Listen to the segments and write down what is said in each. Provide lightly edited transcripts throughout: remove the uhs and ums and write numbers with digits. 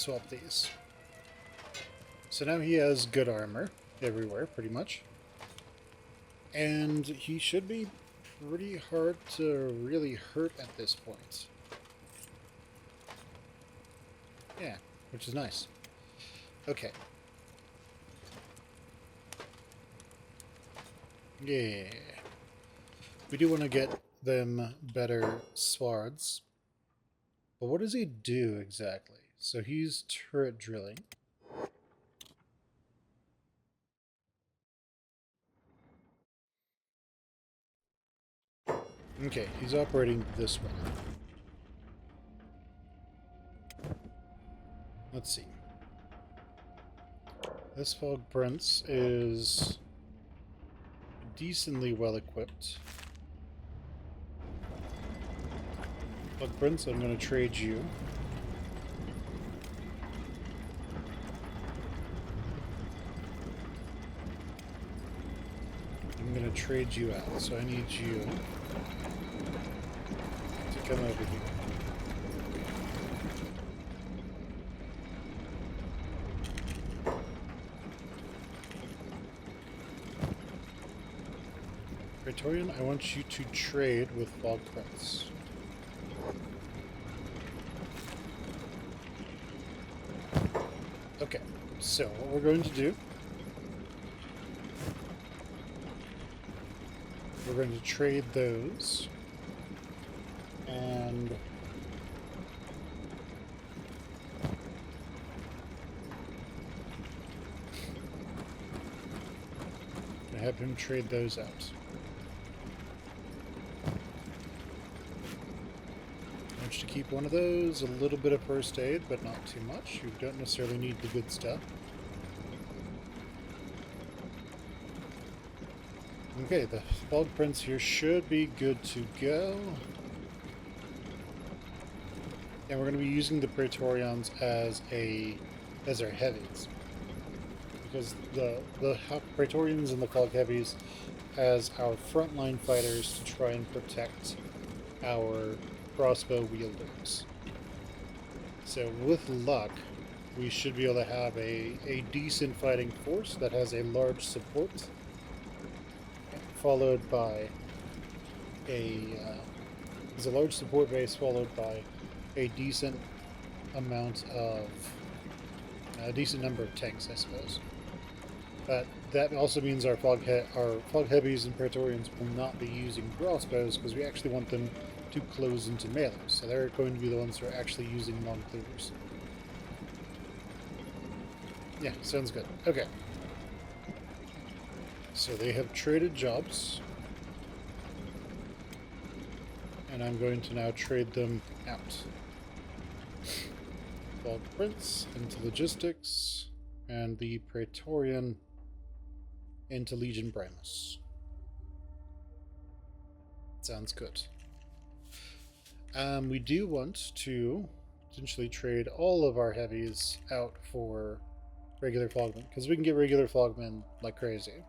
swap these. So now he has good armor everywhere, pretty much. And he should be pretty hard to really hurt at this point. Yeah, which is nice. Okay. Yeah. We do want to get them better swords. But what does he do exactly? So he's turret drilling. Okay, he's operating this way. Let's see. This Fog Prince is decently well equipped. Fog Prince, I'm going to trade you. I'm going to trade you out, so I need you to come over here. Praetorian, I want you to trade with Fog Prince. Okay, so what we're going to do, we're going to trade those, and have him trade those out. I want you to keep one of those, a little bit of first aid, but not too much. You don't necessarily need the good stuff. Okay, the Fog Prince here should be good to go. And we're going to be using the Praetorians as our heavies. Because the Praetorians and the Fog Heavies as our frontline fighters to try and protect our crossbow wielders. So with luck, we should be able to have a decent fighting force that has a large support, followed by there's a large support base followed by a decent amount of a decent number of tanks, I suppose. But that also means our fog heavies and Praetorians will not be using crossbows because we actually want them to close into melee. So they're going to be the ones who are actually using long cleavers. Yeah, sounds good. Okay. So they have traded jobs. And I'm going to now trade them out. Fog Prince into logistics, and the Praetorian into Legion Primus. Sounds good. We do want to potentially trade all of our heavies out for regular Fogmen, because we can get regular Fogmen like crazy.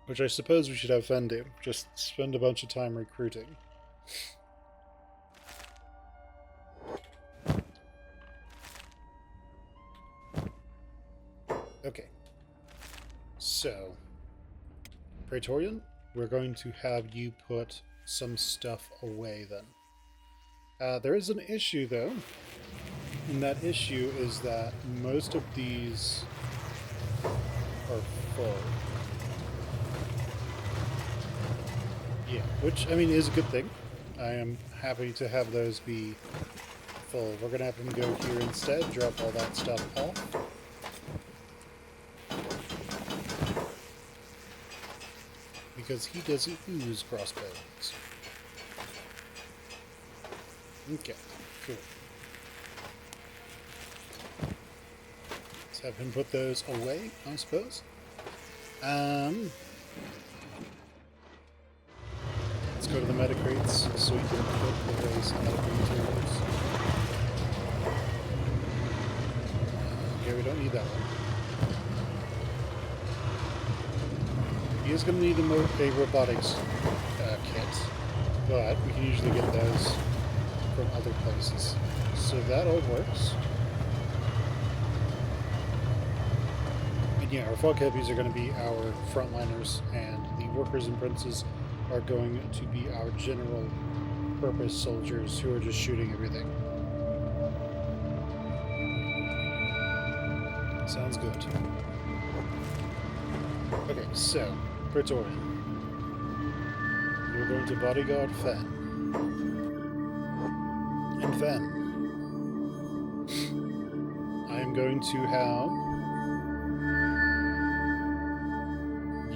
Which I suppose we should have fun do. Just spend a bunch of time recruiting. Okay. So, Praetorian, we're going to have you put some stuff away then. There is an issue though, and that issue is that most of these are full. Yeah, which, I mean, is a good thing. I am happy to have those be full. We're going to have him go here instead, drop all that stuff off. Because he doesn't use crossbows. Okay, cool. Let's have him put those away, I suppose. Let's go to the meta crates so we can put away some medical materials. Okay, we don't need that one. He is going to need a robotics kit, but we can usually get those from other places. So that all works. And yeah, our fog heavies are going to be our frontliners, and the workers and princes are going to be our general purpose soldiers who are just shooting everything. Sounds good. Okay, so, Praetorian. We're going to bodyguard Fen. And Fen, I am going to have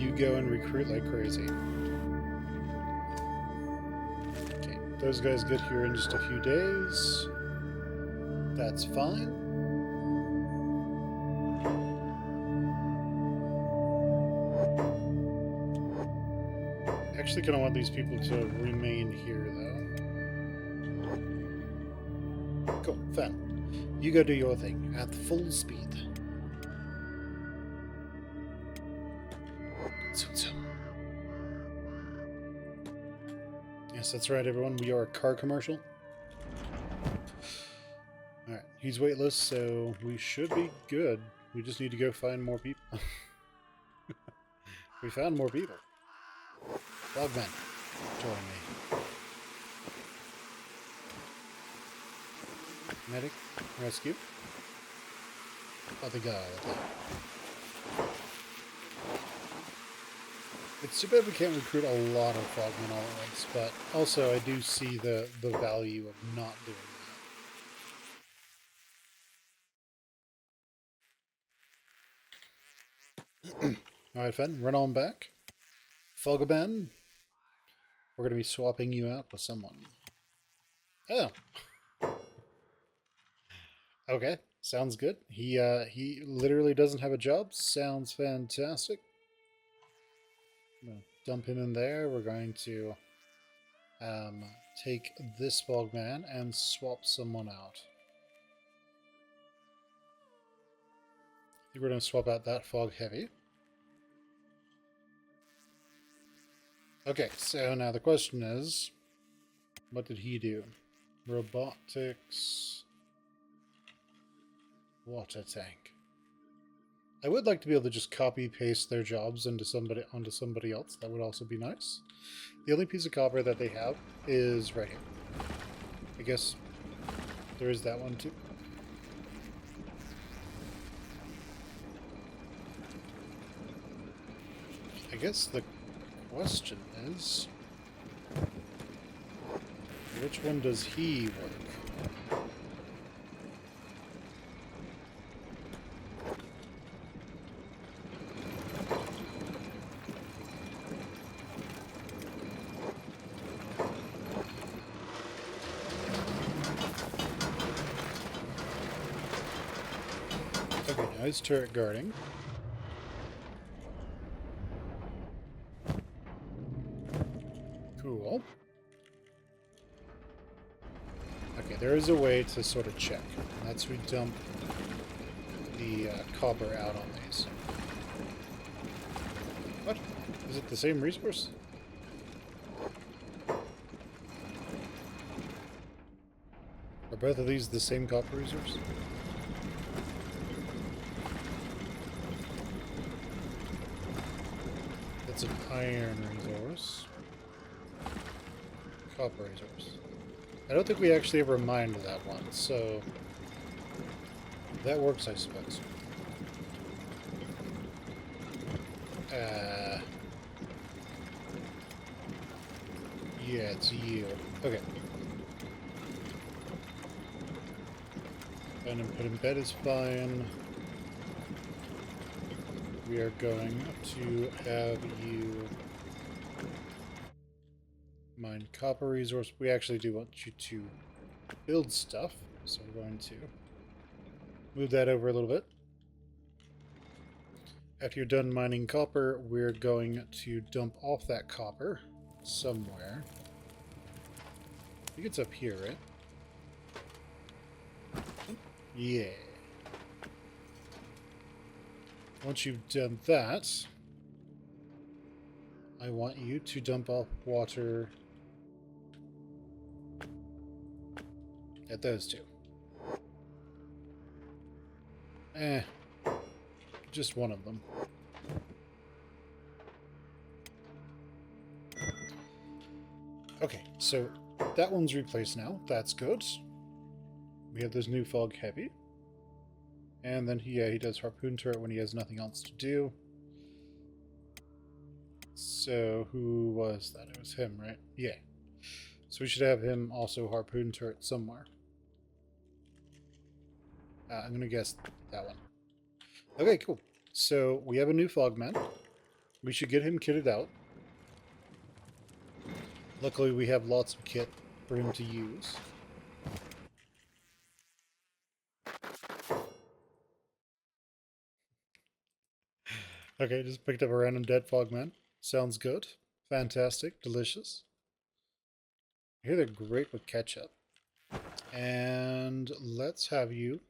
you go and recruit like crazy. Okay, those guys get here in just a few days. That's fine. Actually, kind of want these people to remain here, though. Cool, Fen. You go do your thing at full speed. Yes, that's right, everyone. We are a car commercial. Alright, he's weightless, so we should be good. We just need to go find more people. We found more people. Dogman, join me. Medic, rescue. Other guy. It's too bad we can't recruit a lot of frogmen all at once, but also I do see the value of not doing that. Alright, Fen, run on back. Fogaban, we're going to be swapping you out with someone. Oh. Okay, sounds good. He literally doesn't have a job. Sounds fantastic. I'm gonna dump him in there. We're going to take this Fogman and swap someone out. I think we're going to swap out that Fog Heavy. Okay, so now the question is, what did he do? Robotics, water tank. I would like to be able to just copy paste their jobs onto somebody else. That would also be nice. The only piece of copper that they have is right here. I guess there is that one too. I guess the question is, which one does he work? Okay, now he's turret guarding. Cool. Okay, there is a way to sort of check. And that's we dump the copper out on these. What? Is it the same resource? Are both of these the same copper resource? That's an iron resource. Copper resource. I don't think we actually ever mined that one, so that works, I suppose. Yeah, it's you. Okay. And put in bed is fine. We are going to have you mine copper resource. We actually do want you to build stuff, so we're going to move that over a little bit. After you're done mining copper, we're going to dump off that copper somewhere. I think it's up here, right? Yeah. Once you've done that, I want you to dump off water Get those two. Just one of them. Okay, so that one's replaced now. That's good. We have this new fog heavy. And then he does harpoon turret when he has nothing else to do. So who was that? It was him, right? Yeah. So we should have him also harpoon turret somewhere. I'm going to guess that one. Okay, cool. So we have a new fogman. We should get him kitted out. Luckily, we have lots of kit for him to use. Okay, just picked up a random dead fogman. Sounds good. Fantastic. Delicious. I hear they're great with ketchup. And let's have you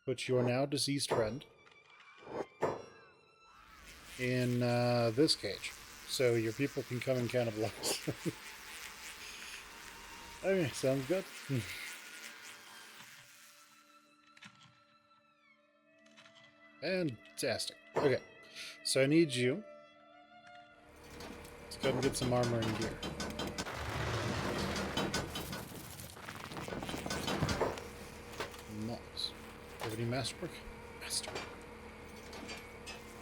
put your now deceased friend in this cage. So your people can come and cannibalize. Okay, sounds good. Fantastic. Okay, so I need you to go and get some armor and gear. Nice. Have any masterwork? Master.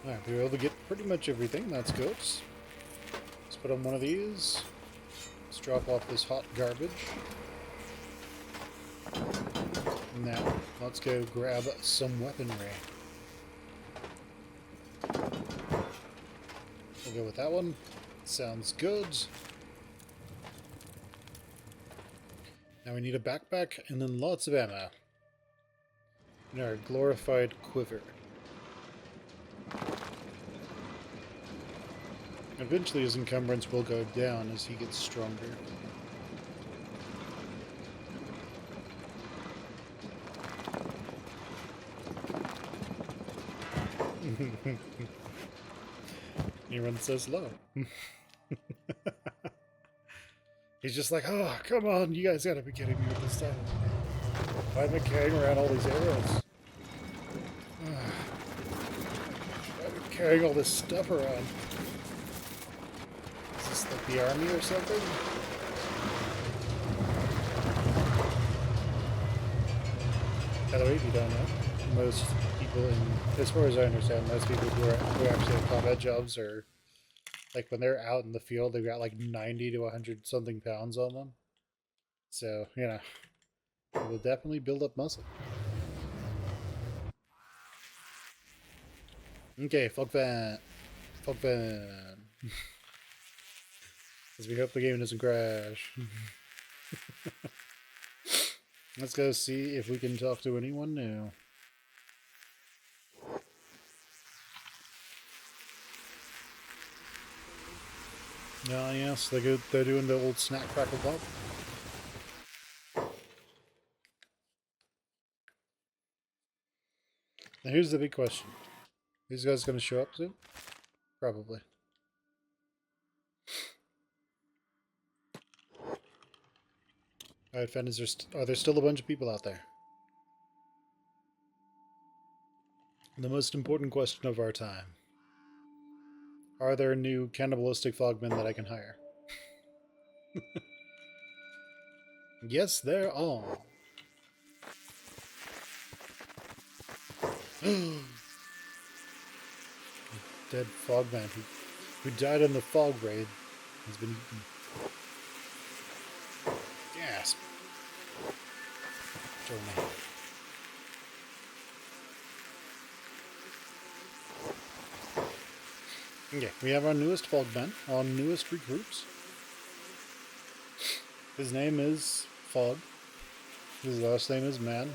Alright, we were able to get pretty much everything. That's good. Let's put on one of these. Let's drop off this hot garbage. Now, let's go grab some weaponry. We'll go with that one. Sounds good. Now we need a backpack and then lots of ammo. And our glorified quiver. Eventually his encumbrance will go down as he gets stronger. He runs so slow. He's just like, oh, come on, you guys gotta be kidding me with this stuff. Why am I carrying around all these arrows? Why am I carrying all this stuff around? Is this like the army or something? By the way, if you don't know, most people as far as I understand, most people who actually have combat jobs are, like when they're out in the field, they've got like 90 to 100 something pounds on them. So, you know, it will definitely build up muscle. Okay, fog van. Fog van. Because we hope the game doesn't crash. Let's go see if we can talk to anyone new. Yes, they're doing the old snack crackle pop. Now here's the big question. These guys going to show up soon? Probably. Alright, Fen, are there still a bunch of people out there? The most important question of our time. Are there new cannibalistic fogmen that I can hire? Yes, there are. Dead fogman who died in the fog raid has been eaten. Gasp. Okay, we have our newest fogman, our newest recruits. His name is Fog. His last name is Man.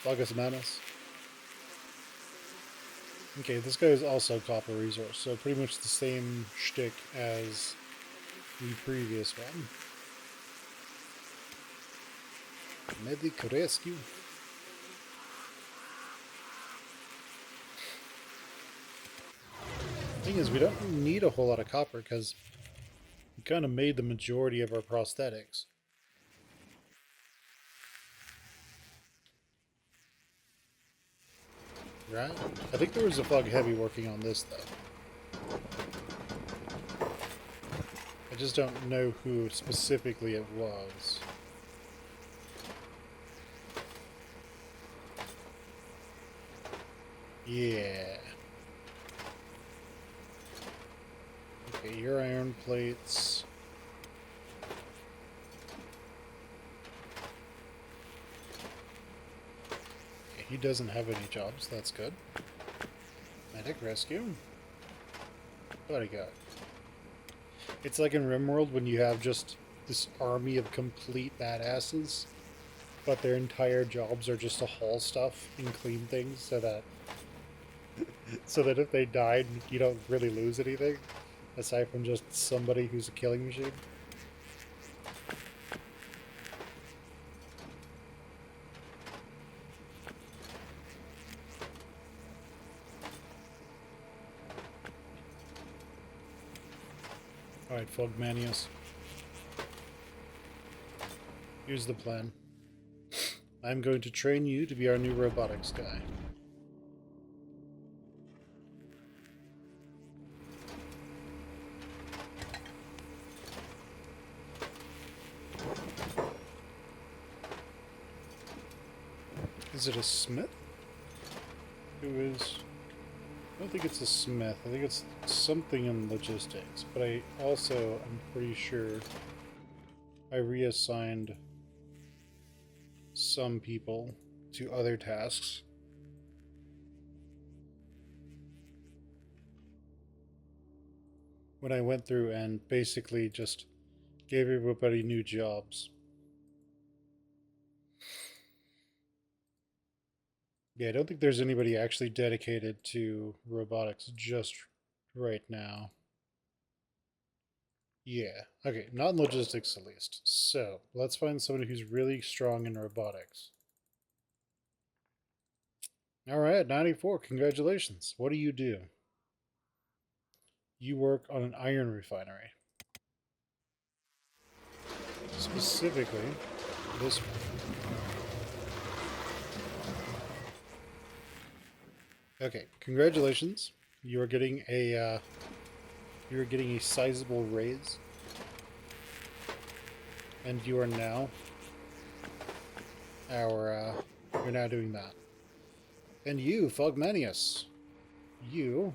Fogus Manus. Okay, this guy is also copper resource, so pretty much the same shtick as the previous one. Medic rescue. The thing is, we don't need a whole lot of copper because We kind of made the majority of our prosthetics. Right? I think there was a Fog Heavy working on this, though. I just don't know who specifically it was. Yeah. Okay, your iron plates. Okay, he doesn't have any jobs, that's good. Medic rescue. What I got? It's like in RimWorld when you have just this army of complete badasses, but their entire jobs are just to haul stuff and clean things so that if they died, you don't really lose anything, aside from just somebody who's a killing machine. Alright, Fogmanius. Here's the plan. I'm going to train you to be our new robotics guy. Is it a smith? Who is... I don't think it's a smith. I think it's something in logistics. But I also, I'm pretty sure I reassigned some people to other tasks. When I went through and basically just gave everybody new jobs. Yeah, I don't think there's anybody actually dedicated to robotics just right now. Yeah, okay, not in logistics at least. So, let's find somebody who's really strong in robotics. Alright, 94, congratulations. What do you do? You work on an iron refinery. Specifically, this one. Okay, congratulations. You are getting a sizable raise, and you are now you're now doing that. And you, Fogmanius, you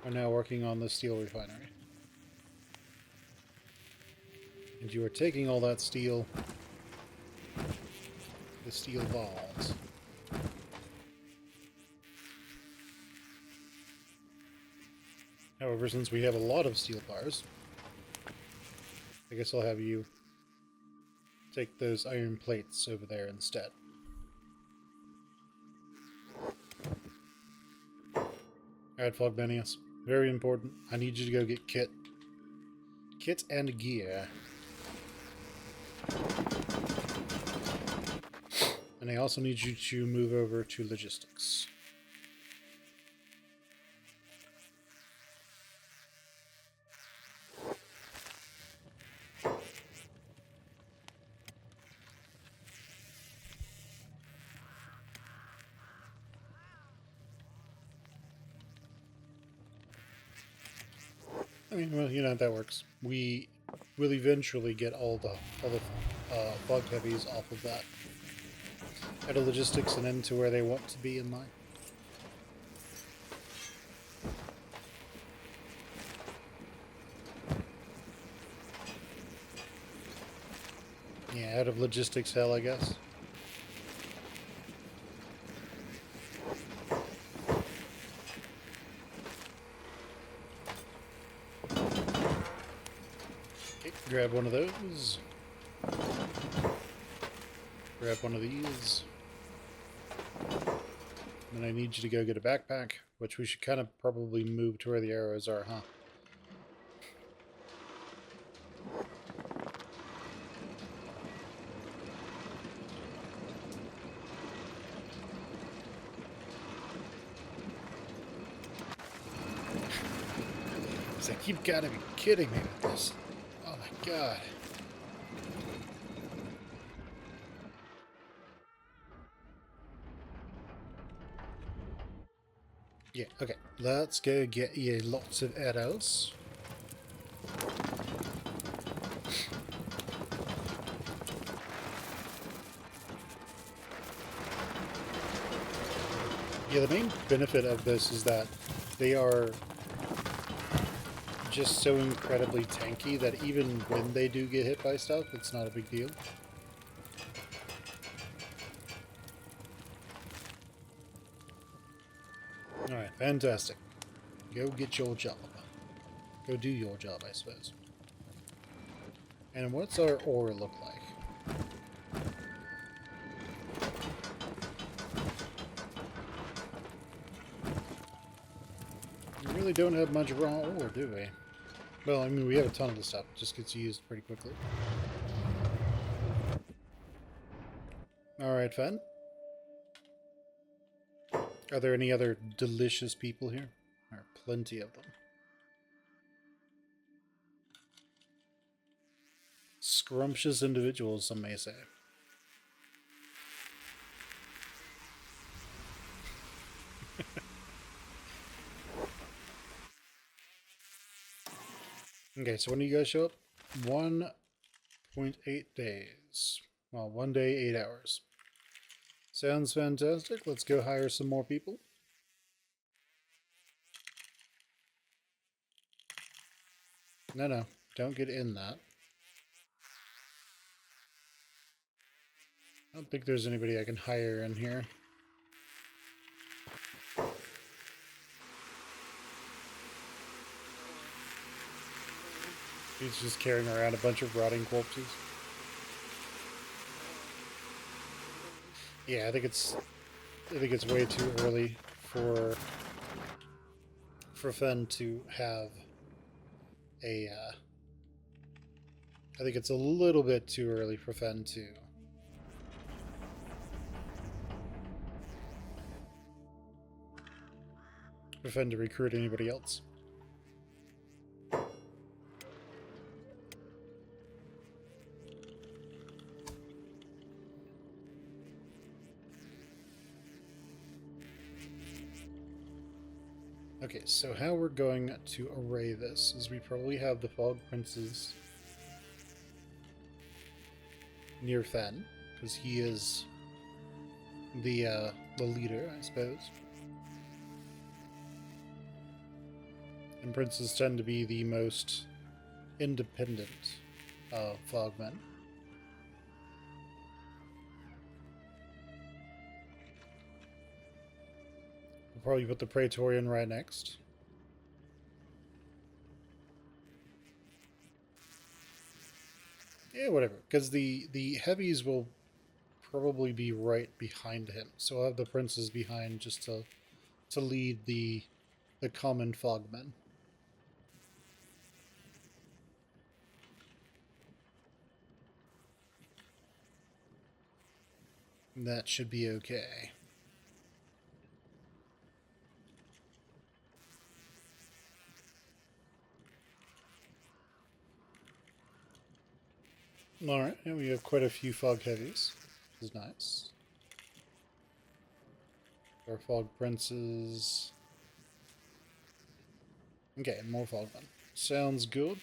are now working on the steel refinery, and you are taking all that steel, the steel balls. However, since we have a lot of steel bars, I guess I'll have you take those iron plates over there instead. Alright, Fogmanius. Very important. I need you to go get kit. Kit and gear. And I also need you to move over to logistics. I mean, well, you know how that works. We will eventually get all the Fog Heavies off of that. Out of logistics and into where they want to be in line. Yeah, out of logistics hell, I guess. Okay, grab one of those. Grab one of these. And I need you to go get a backpack, which we should kind of probably move to where the arrows are, huh? like, you've got to be kidding me with this. Oh my god. Yeah, okay. Let's go get you lots of arrows. Yeah, the main benefit of this is that they are just so incredibly tanky that even when they do get hit by stuff, it's not a big deal. Alright, fantastic. Go get your job. Go do your job, I suppose. And what's our ore look like? We really don't have much raw ore, do we? Well, I mean, we have a ton of the stuff. It just gets used pretty quickly. Alright, fun. Are there any other delicious people here? There are plenty of them. Scrumptious individuals, some may say. Okay, so when do you guys show up? 1.8 days. Well, 1 day, 8 hours. Sounds fantastic. Let's go hire some more people. No, don't get in that. I don't think there's anybody I can hire in here. He's just carrying around a bunch of rotting corpses. Yeah, I think it's way too early for Fen to have a I think it's a little bit too early for Fen to recruit anybody else. Okay, so how we're going to array this is we probably have the Fog Princes near Fen, because he is the leader, I suppose. And princes tend to be the most independent of Fogmen. We'll probably put the Praetorian right next. Yeah, whatever. Because the Heavies will probably be right behind him. So I'll have the princes behind just to lead the common Fogmen. That should be okay. Alright, and we have quite a few Fog Heavies. This is nice. Our Fog Princes. Okay, more Fogmen. Sounds good.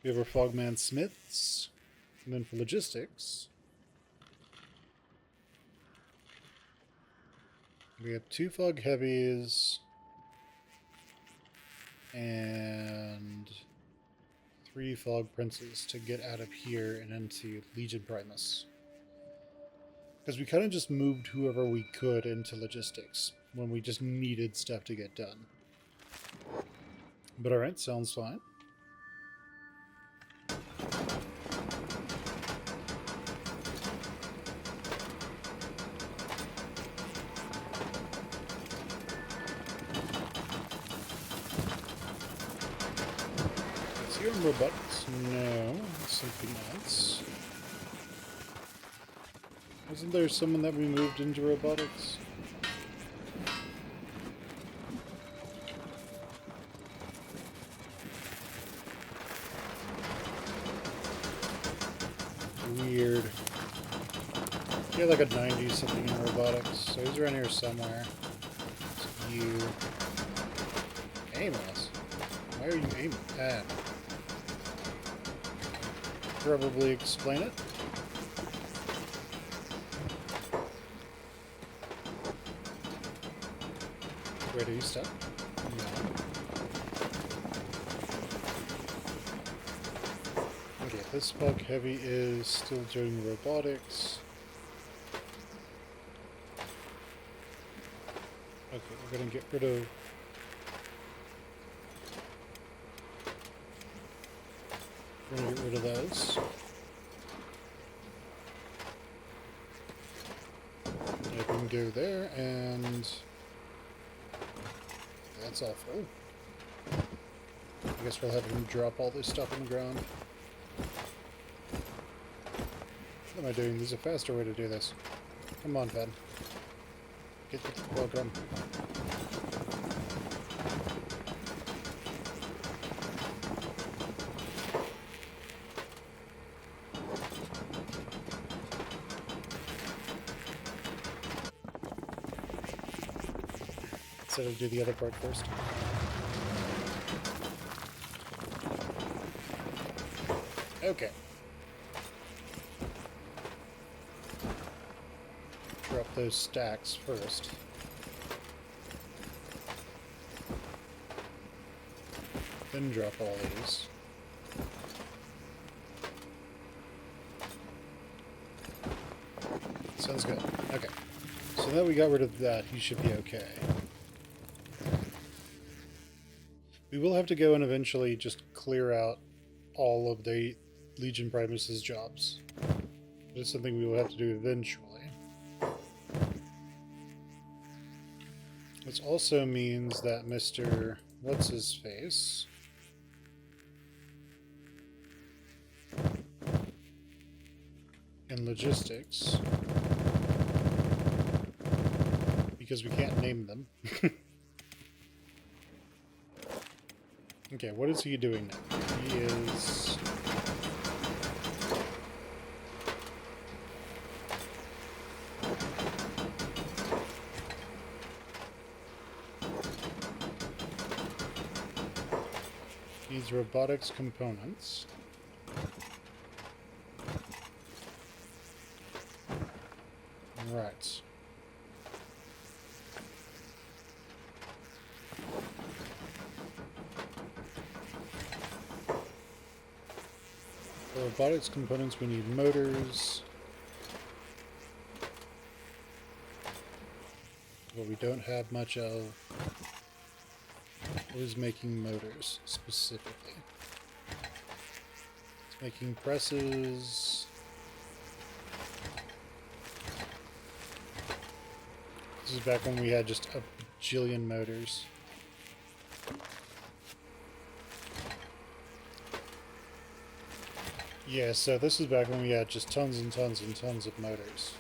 We have our Fogman Smiths. And then for logistics, we have 2 Fog Heavies and 3 Fog Princes to get out of here and into Legion Primus. Because we kind of just moved whoever we could into logistics when we just needed stuff to get done. But alright, sounds fine. Robotics? No, something else. Wasn't there someone that we moved into robotics? He had like a 90 something in robotics, so he's around here somewhere. So you aim us. Why are you aiming at? Probably explain it. Where do you stop? No. Okay, this bug heavy is still doing robotics. Okay, we're gonna get rid of those. Yeah, we can go there, and that's all full. I guess we'll have him drop all this stuff on the ground. What am I doing? There's a faster way to do this. Come on, Fed. Get the program. Instead of do the other part first. Okay. Drop those stacks first. Then drop all these. Sounds good. Okay. So now we got rid of that, he should be okay. We will have to go and eventually just clear out all of the Legion Primus's jobs. It's something we will have to do eventually. This also means that Mr. What's-His-Face in logistics, because we can't name them. Okay, what is he doing now? He is... These robotics components. Right. For robotics components, we need motors. What we don't have much of is making motors, specifically. It's making presses. This is back when we had just a bajillion motors. Yeah, so this is back when we had just tons and tons and tons of motors.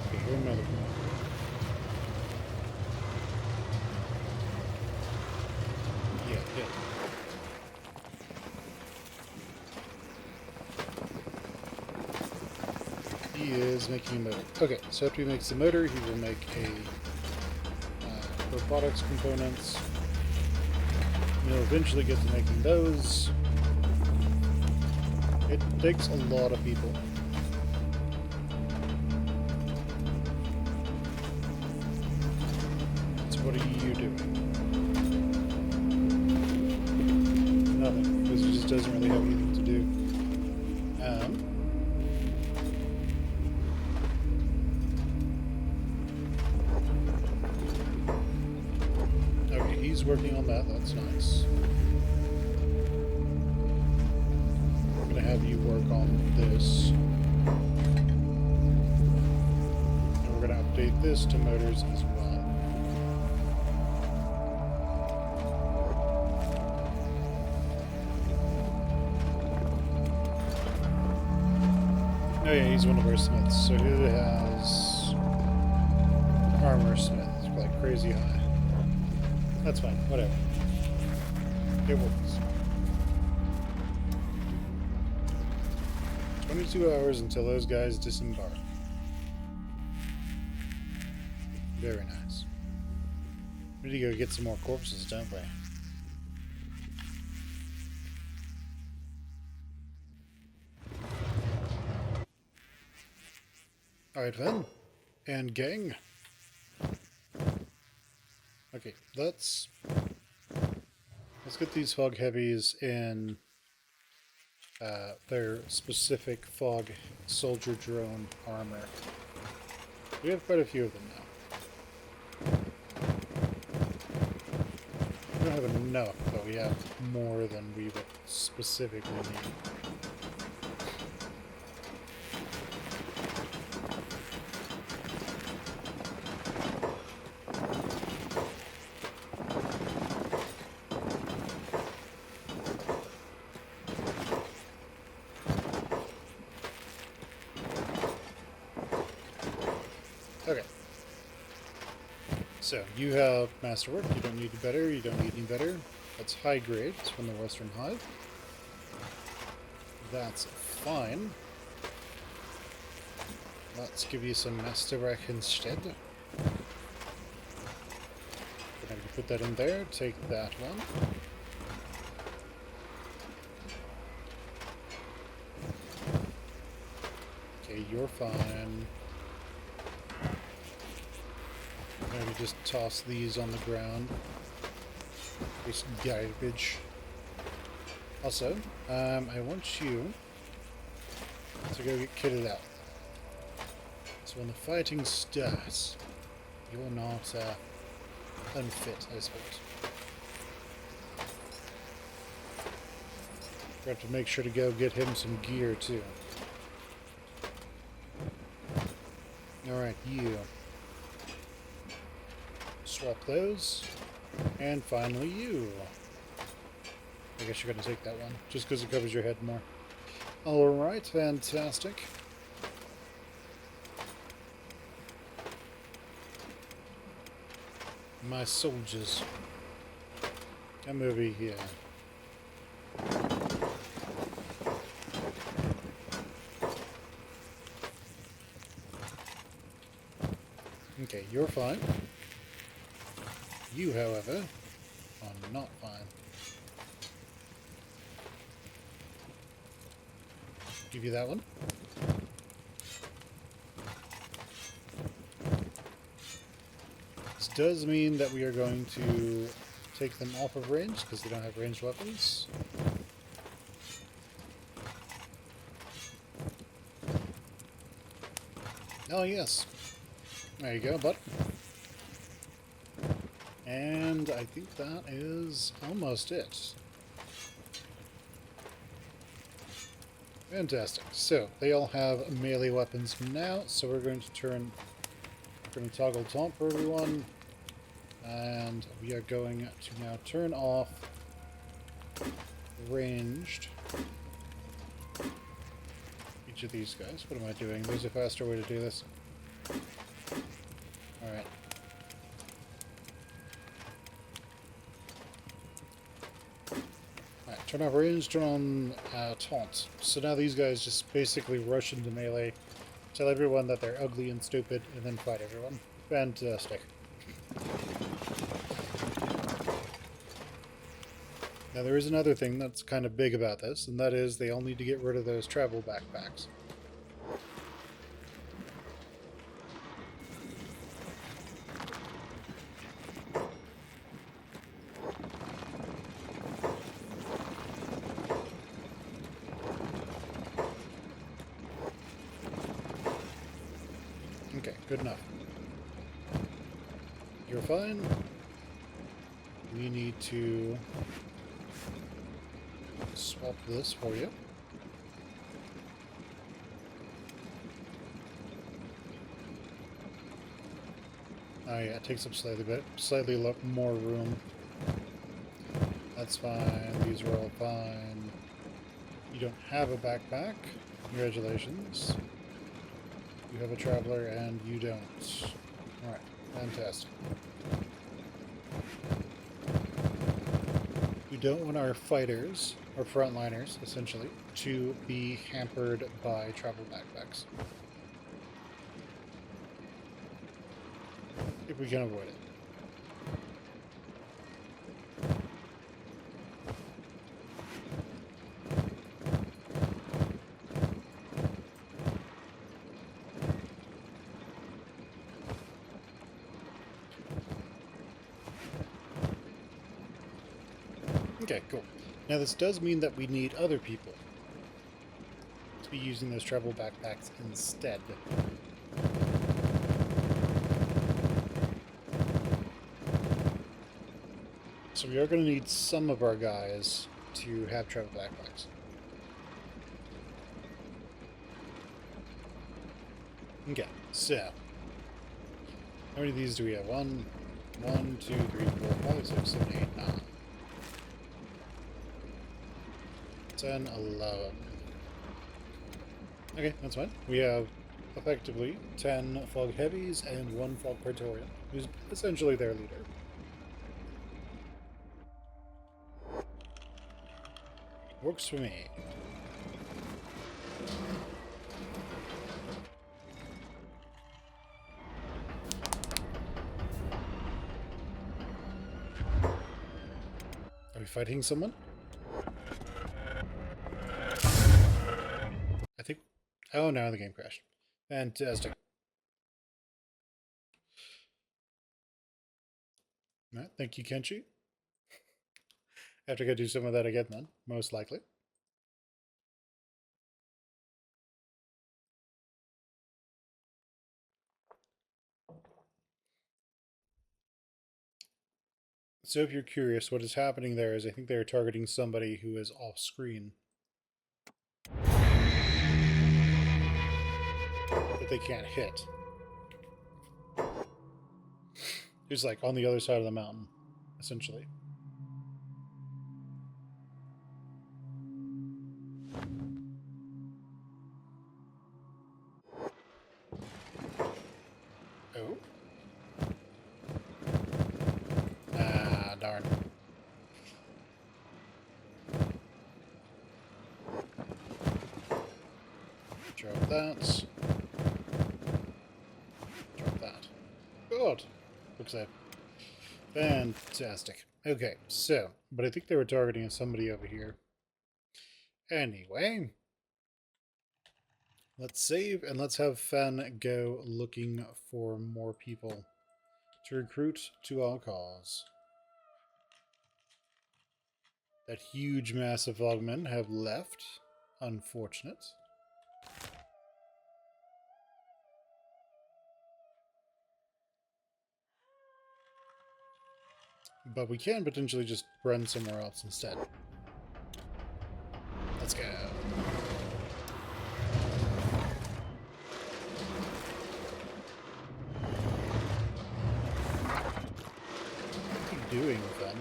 Okay, here another one. Yeah, yeah. He is making a motor. Okay, so after he makes the motor, he will make a robotics components. And he'll eventually get to making those. It takes a lot of people. So what are you doing? Nothing, because he just doesn't really have anything to do. Okay, he's working on that, that's nice. I'm gonna have you work on this. And we're gonna update this to motors as well. Oh yeah, he's one of our smiths. So he has armor smith, like crazy high. That's fine, whatever. It works. 22 hours until those guys disembark. Very nice. We need to go get some more corpses, don't we? Alright then. And gang. Okay, let's get these fog heavies in their specific fog soldier drone armor. We have quite a few of them now. We don't have enough, but we have more than we would specifically need. Okay. So, you have masterwork, you don't need better, you don't need any better. That's high grade, it's from the Western Hive. That's fine. Let's give you some masterwork instead. We're going to put that in there, take that one. Okay, you're fine. Maybe just toss these on the ground. Waste garbage. Also, I want you to go get kitted out. So when the fighting starts, you're not unfit, I suppose. We have to make sure to go get him some gear too. Alright, you. Swap those. And finally you. I guess you're going to take that one, just because it covers your head more. Alright, fantastic. My soldiers. Come over here. Okay, you're fine. You, however, are not fine. Give you that one. This does mean that we are going to take them off of range because they don't have ranged weapons. Oh yes. There you go, bud. And I think that is almost it. Fantastic. So, they all have melee weapons now, so we're going to toggle taunt for everyone. And we are going to now turn off ranged. Each of these guys. What am I doing? There's a faster way to do this. Alright. Alright, turn off range, turn on taunt. So now these guys just basically rush into melee, tell everyone that they're ugly and stupid, and then fight everyone. Fantastic. Now there is another thing that's kind of big about this, and that is they all need to get rid of those travel backpacks. Okay, good enough. You're fine. We need to swap this for you. Oh yeah, it takes up slightly more room. That's fine. These are all fine. You don't have a backpack. Congratulations. You have a traveler and you don't. Alright, fantastic. We don't want our fighters, or frontliners, essentially, to be hampered by travel backpacks. If we can avoid it. Okay, cool. Now this does mean that we need other people to be using those travel backpacks instead. So we are going to need some of our guys to have travel backpacks. Okay, so how many of these do we have? 1, 2, 3, 4, 5, 6, 7, 8, 9. 10, 11. Okay, that's fine. We have effectively 10 Fog Heavies and 1 Fog Praetorian, who's essentially their leader. Works for me. Are we fighting someone? I think... Oh, no, the game crashed. Fantastic. Alright, thank you, Kenshi. Have to go do some of that again then, most likely. So if you're curious, what is happening there is I think they're targeting somebody who is off screen. That they can't hit. Who's like on the other side of the mountain, essentially. Oh. Ah, darn. Drop that. Drop that. Good. Looks like fantastic. Okay, so, but I think they were targeting somebody over here. Anyway, let's save and let's have Fen go looking for more people to recruit to our cause. That huge mass of Fogmen have left. Unfortunate. But we can potentially just run somewhere else instead. Let's go. What are you doing, Fen?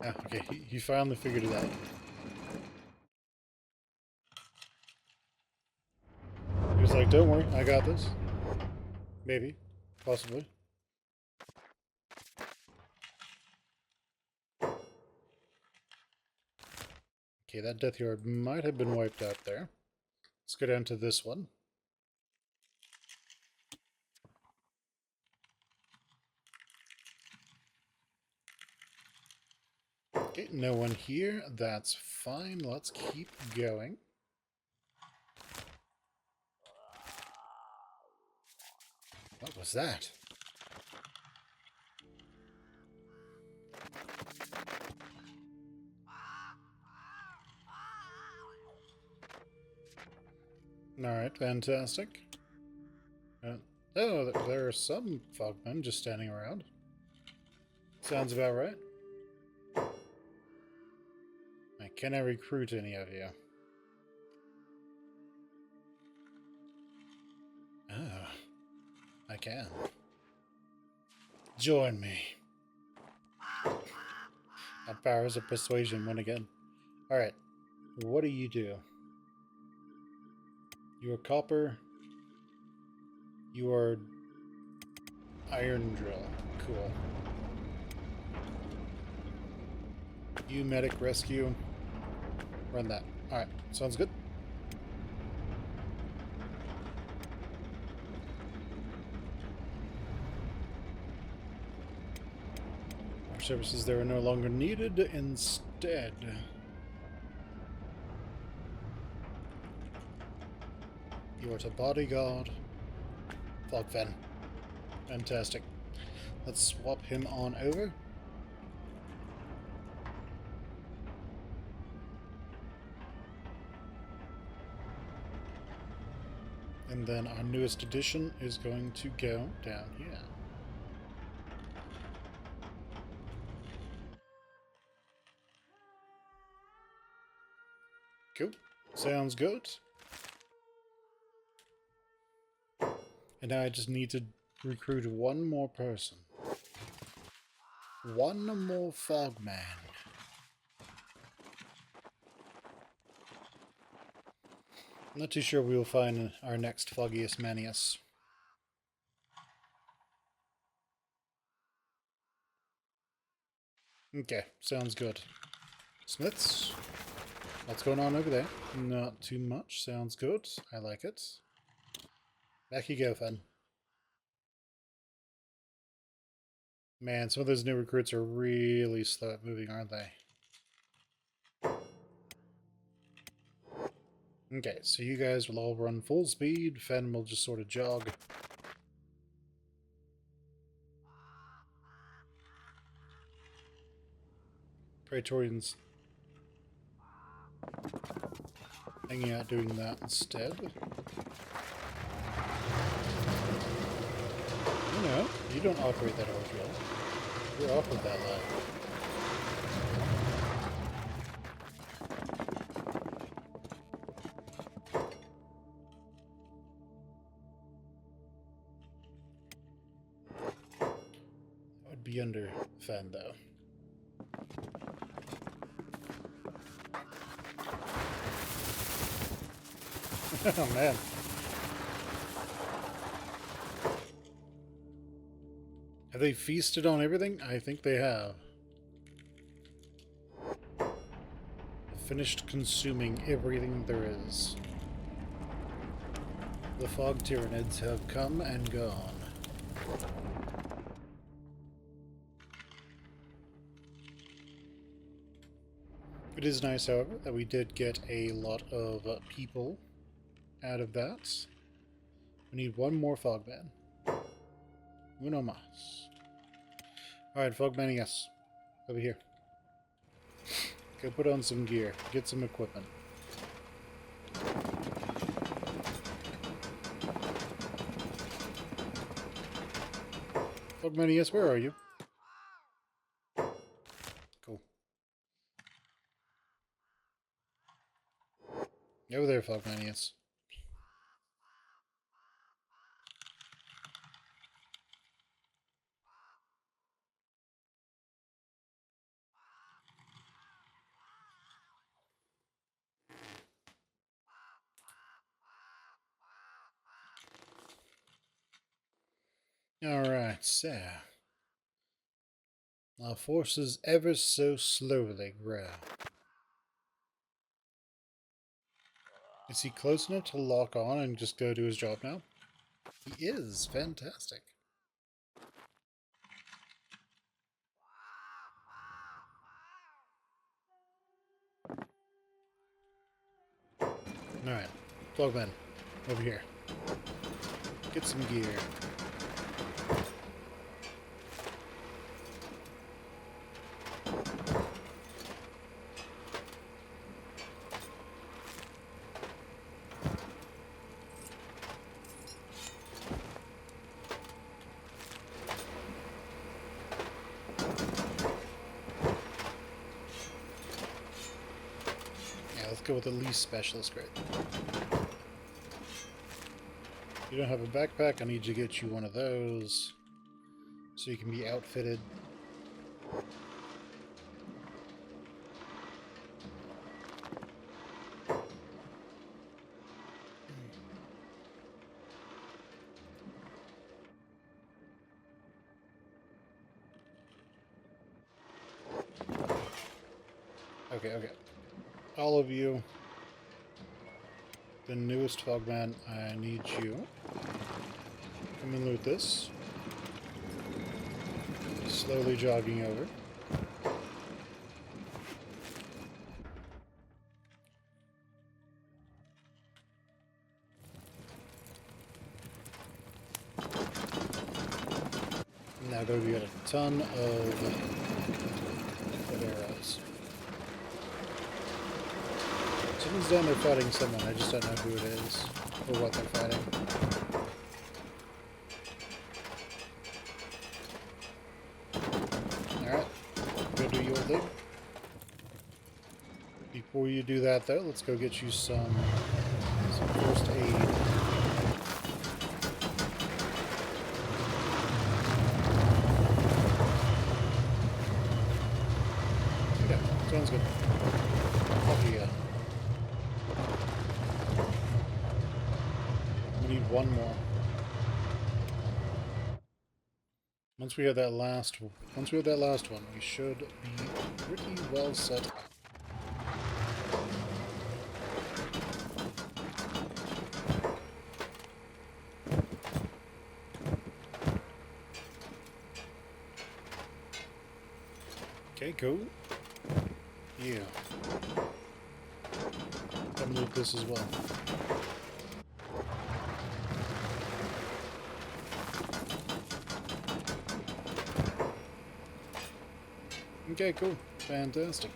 Ah, okay, he finally figured it out. He was like, don't worry, I got this. Maybe. Possibly. Okay, that death yard might have been wiped out there. Let's go down to this one. Okay, no one here. That's fine. Let's keep going. What was that? Alright, fantastic. Oh, there are some fogmen just standing around. Sounds about right. Can I recruit any of you? Oh, I can. Join me. My powers of persuasion win again. Alright, what do you do? You are copper. You are iron drill. Cool. You medic rescue. Run that. Alright, sounds good. Our services there are no longer needed. Instead, you are to bodyguard Fogfen. Fantastic. Let's swap him on over. And then our newest addition is going to go down here. Cool. Sounds good. And now I just need to recruit one more person. One more fogman. Not too sure we will find our next foggiest manius. Okay, sounds good. Smiths, what's going on over there? Not too much. Sounds good. I like it. Back you go, Fen. Man, some of those new recruits are really slow at moving, aren't they? Okay, so you guys will all run full speed. Fen will just sort of jog. Praetorians hanging out doing that instead. No, you don't operate that horse wheel. You're off of that line. That would be under Fen, though. Oh, man. Have they feasted on everything? I think they have. Finished consuming everything there is. The fog tyrannids have come and gone. It is nice, however, that we did get a lot of people out of that. We need one more fogman. Uno más. Alright, fogman, yes. Over here. Go put on some gear. Get some equipment. Fogman, yes, where are you? Cool. Over there, fogman, yes. Alright, so our forces ever so slowly grow. Is he close enough to lock on and just go do his job now? He is. Fantastic. Alright, Flogman, over here. Get some gear. Go with the least specialist grade. You don't have a backpack, I need to get you one of those so you can be outfitted. Okay. All of you. The newest Fogman, I need you. Come and loot this. Slowly jogging over. Now go get a ton of arrows. Someone's down there fighting someone, I just don't know who it is or what they're fighting. Alright, go do your thing. Before you do that though, let's go get you some first aid. Okay, sounds good. Oh yeah. We need one more. Once we have that last one, we should be pretty well set up. Okay, cool. Yeah. Come loot this as well. Okay, cool. Fantastic.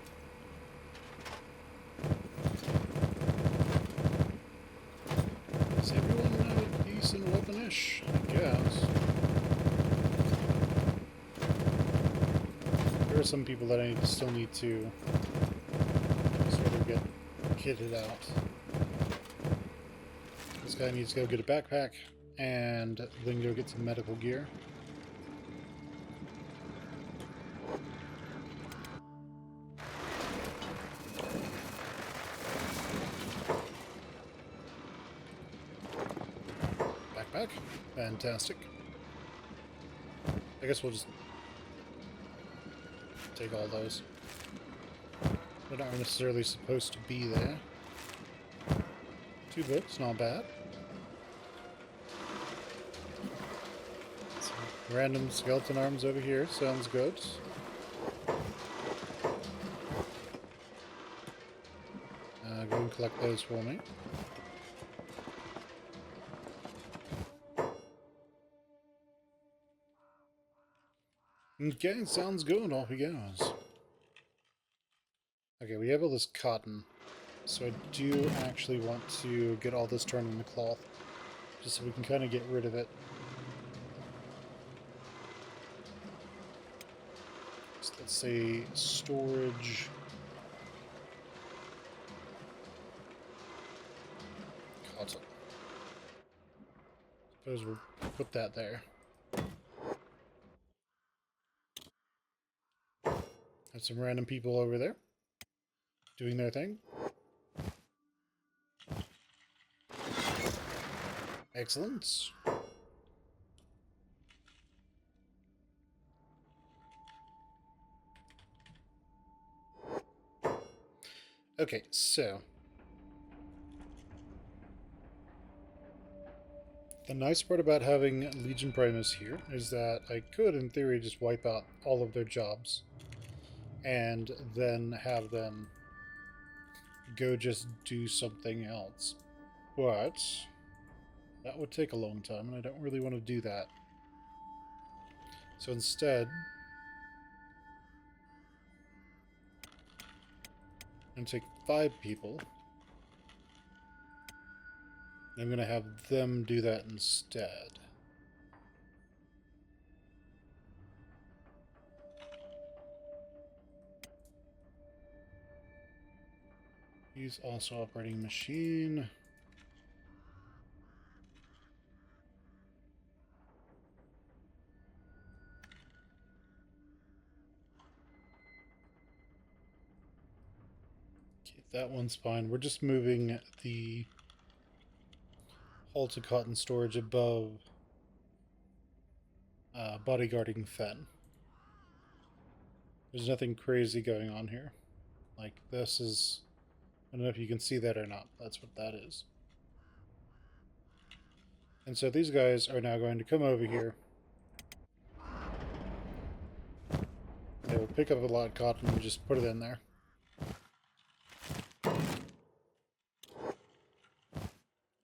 Does everyone have a decent weapon-ish? I guess. There are some people that I still need to sort of get kitted out. This guy needs to go get a backpack and then go get some medical gear. Backpack. Fantastic. I guess we'll just take all those. They're not necessarily supposed to be there. 2 books, not bad. Some random skeleton arms over here, sounds good. Go and collect those for me. Okay, sounds good. Off he goes. Okay, we have all this cotton, so I do actually want to get all this turned into cloth, just so we can kind of get rid of it. So let's say storage. Cotton. Suppose we'll put that there. Have some random people over there doing their thing. Excellent. Okay, so the nice part about having Legion Primus here is that I could, in theory, just wipe out all of their jobs and then have them go just do something else. But that would take a long time, and I don't really want to do that. So instead, I'm going to take 5 people. I'm going to have them do that instead. Use also operating machine. Okay, that one's fine. We're just moving the halted cotton storage above bodyguarding Fen. There's nothing crazy going on here. Like, this is... I don't know if you can see that or not. That's what that is. And so these guys are now going to come over here. They will pick up a lot of cotton and just put it in there.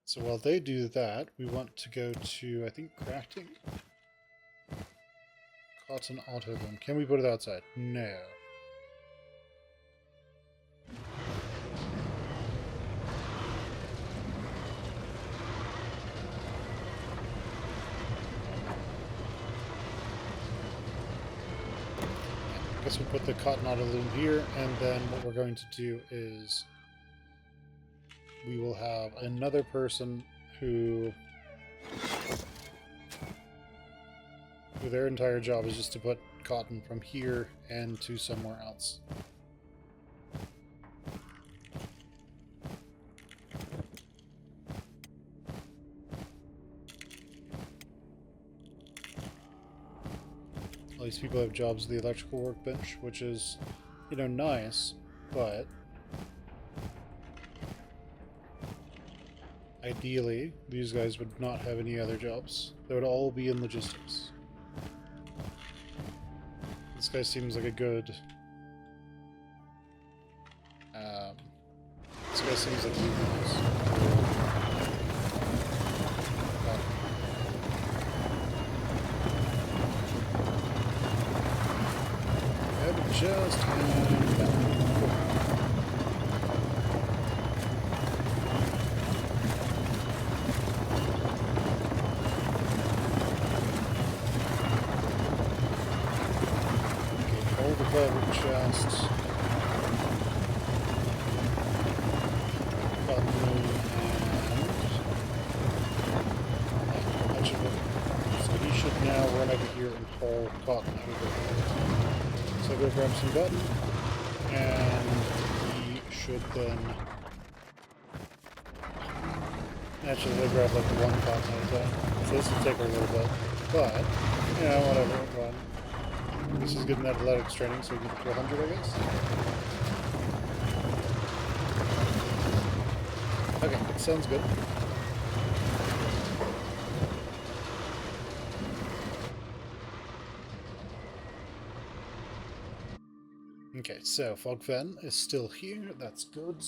So while they do that, we want to go to, I think, crafting. Cotton auto loom. Can we put it outside? No. I guess we put the cotton auto loom here, and then what we're going to do is we will have another person who their entire job is just to put cotton from here and to somewhere else. All these people have jobs at the electrical workbench, which is, you know, nice, but ideally, these guys would not have any other jobs. They would all be in logistics. This guy seems like a good... this guy seems like he knows. Just and back. Velvet chest, button, and that should work. So he should now run over here and pull cotton out of it. So go grab some button, and he should then actually they'll grab like one cotton at a time. So this will take a little bit, but you know, whatever, run. This is good in athletics training, so we get to 100, I guess. Okay, sounds good. Okay, so Fogfen is still here. That's good.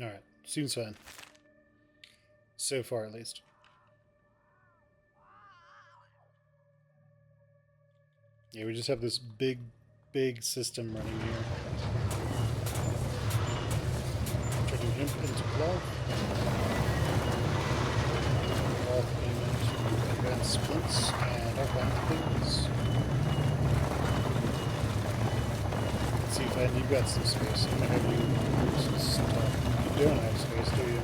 Alright, seems fine. So far, at least. Yeah, we just have this big system running here. Turning hemp into cloth. Cloth into advanced splints and all kinds of things. Let's see if you've got some space. I'm gonna have you do some stuff. You don't have space, do you?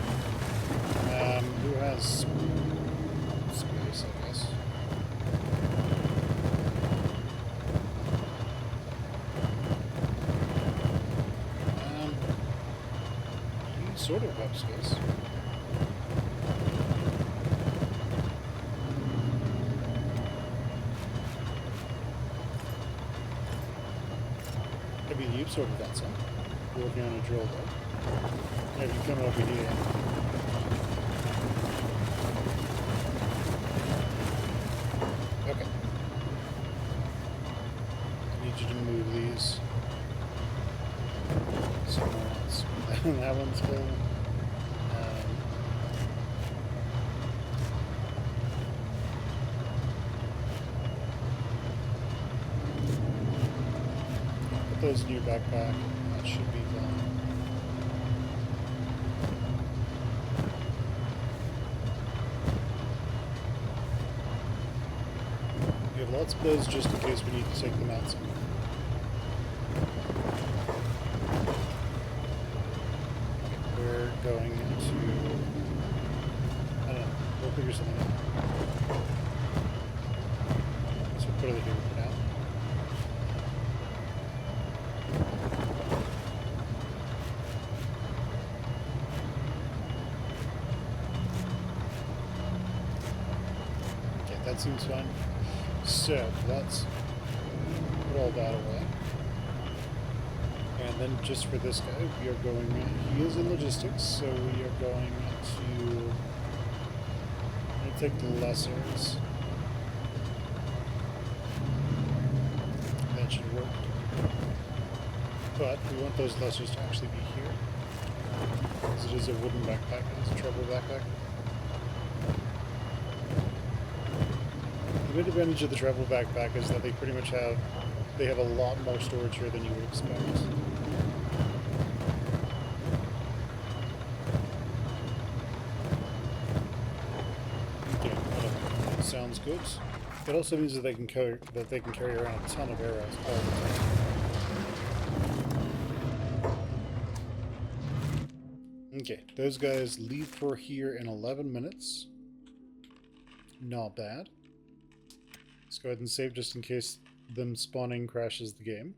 Who has space, I guess? You sort of have space. Maybe you've sort of got some. You're working on a drill, though. Maybe you come over here. Okay. I need you to move these somewhere else. That one's full. Put those in your backpack. That should be fine. We have lots of those just in case we need to take them out somewhere. We're going to... I don't know. We'll figure something out. So we'll put it here for now. that seems fine. So let's put all that away. And then just for this guy, we are going, he is in logistics, so we are going to take the lessers. That should work. But we want those lessers to actually be here. Because it is a wooden backpack, it's a treble backpack. The main advantage of the treble backpack is that they pretty much have, they have a lot more storage here than you would expect. Okay, whatever. Sounds good. It also means that they can carry around a ton of arrows all the time. Okay, those guys leave for here in 11 minutes. Not bad. Let's go ahead and save just in case them spawning crashes the game.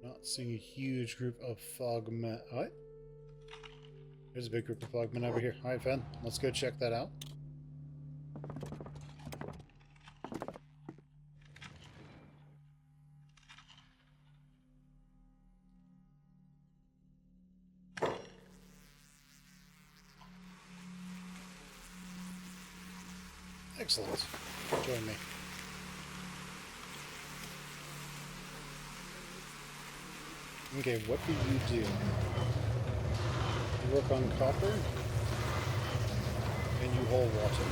Not seeing a huge group of fogmen. What? There's a big group of fogmen over here. Alright, Fen, let's go check that out. Excellent. Join me. Okay, what do you do? You work on copper, and you haul water.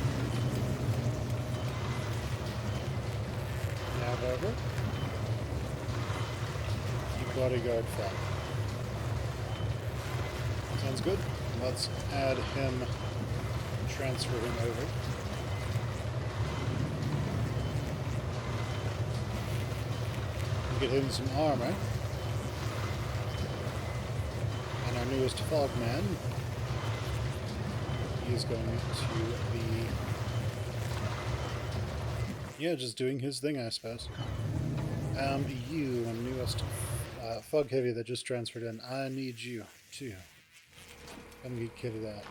Now, however, you bodyguard fog. Sounds good. Let's add him, transfer him over. Get him some armor. And our newest fogman, he is going to be, yeah, just doing his thing, I suppose. You, newest fog heavy that just transferred in, I need you to come get kitted out.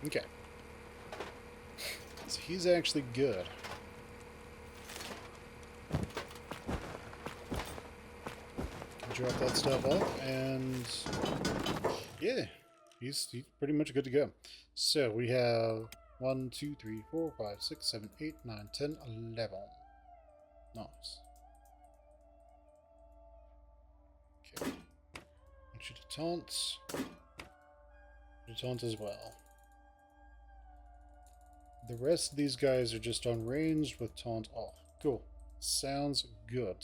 Okay. So he's actually good. Drop that stuff off, and yeah, he's pretty much good to go. So we have 1, 2, 3, 4, 5, 6, 7, 8, 9, 10, 11. Nice. Okay. Want you to taunt. You taunt as well. The rest of these guys are just on range with taunt off. Cool. Sounds good.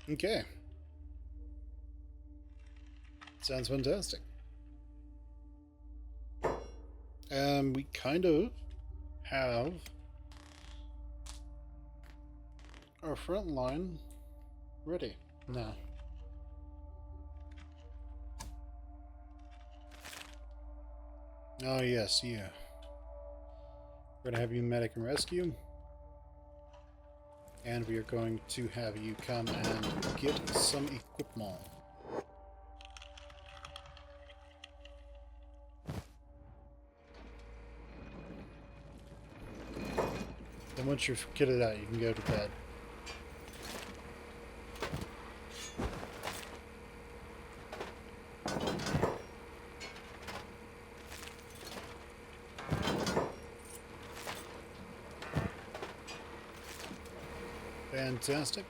Okay. Sounds fantastic. We kind of have our front line ready now. Oh yes, you. We're gonna have you medic and rescue. And we are going to have you come and get some equipment. Then once you're kitted out, you can go to bed. Fantastic.